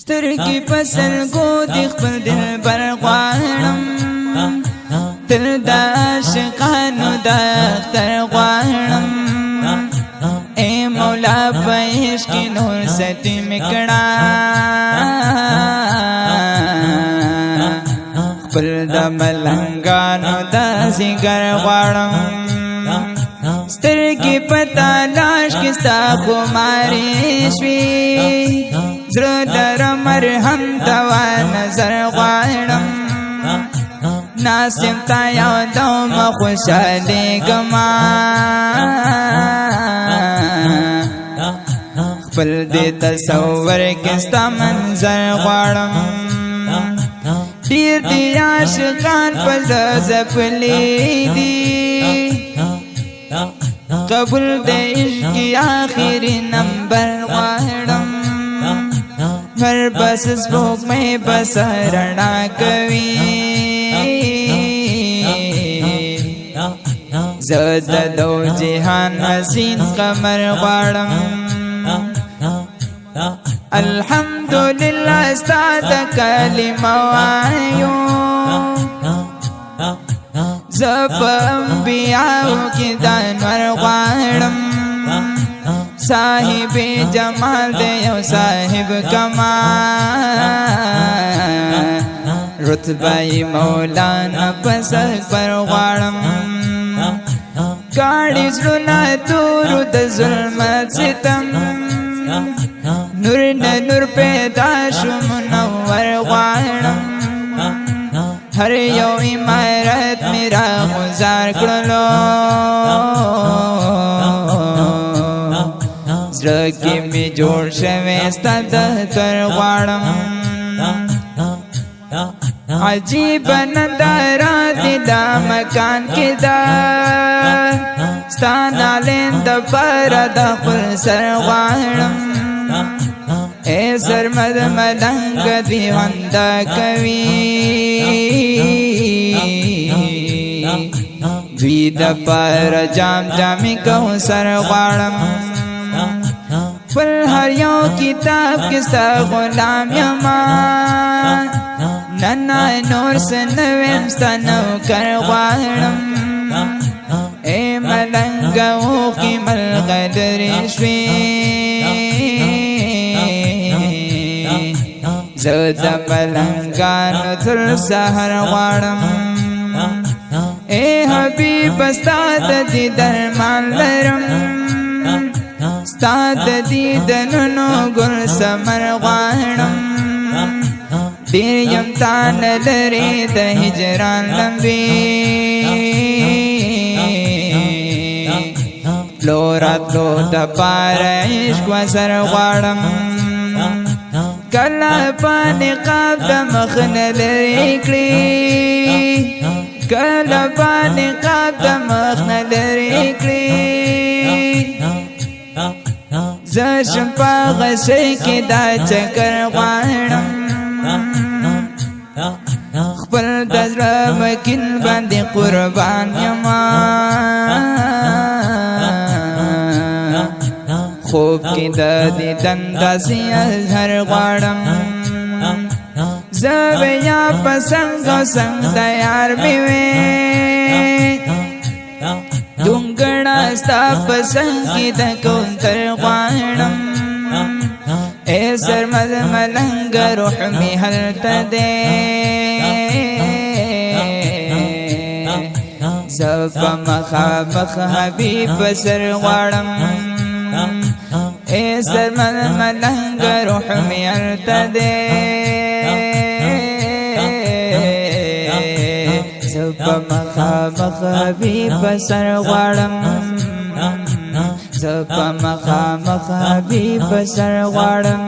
سترګې پسل کو د خپل دل بر غواړم تر د عاشقانو د اختر غواړم اے مولا په عشق نور ستې مکړه خپل د ملنګانو د زیګر غواړم سترګې پتا لاش کې ستا خمارې شوي زړه در مرهم دوا نظر غواړم ناسم تا یو دوم خوشحالیږما خپل دې تصور کې ستا منظر غواړم ډېر دي عاشقان په زړه ځپلي دي قبول دې عشق آخري نمبر غواړم هر بس سپوږ مې بس رڼا کوي زه د دو جهان حسین قمر غواړم الحمدلله ستا د کلمه وایو زه په انبیاو کې د انور غواړم صاحب جمال دے یو صاحب کمال رتبہ مولانا پس پر غواړم گاڑی زلونا تورو د ظلمت ستم نور نه نور پیدا شو منور غواړم هر یو عمارت میرا گزار کړلو زړه کې می جوړ شوی ستا د تر غواړم عجیب نندارا دی دا مکان کې دا ستا نالین د پاره د خپل سر غواړم اے سرمد ملنګ دی وندا کوي دوی د پاره جام جامې کو سر غواړم پر هر یو کتاب کې ستا غلام یما ننا نور سنویم ستا نوکر غواړم اے ملنګ اوخې ملغلرې شوې زه د ملنګانو تر سحر غواړم اے حبیب ستا د دیدن مان لرم ستا د دیدنونو ګل ثمر غواړم ډېر یم تا نه لرې د هجران لمبې تلو راتلو د پاره عشق وزر غواړم کله په نقاب د مخ نه لرې کړې کله په نقاب د مخ نه لرې کړې زه شم په غشۍ کې دا چکر غواړم خپل د زړه وکیل باندې قربان یما خوب کې د دیدن داسې اظهر غواړم زه به یا په څنګ او څنګ د یار مې وې دونګړه ستا په څنګ کې د کوتر غواړم اے سرمد ملنګ روح مې هلته دی زه په مخامخ حبیب سر غواړم اے سرمد ملنګ روح مې هلته دی زه په مخامخ حبیب سر غواړم زه په مخامخ حبیب سر غواړم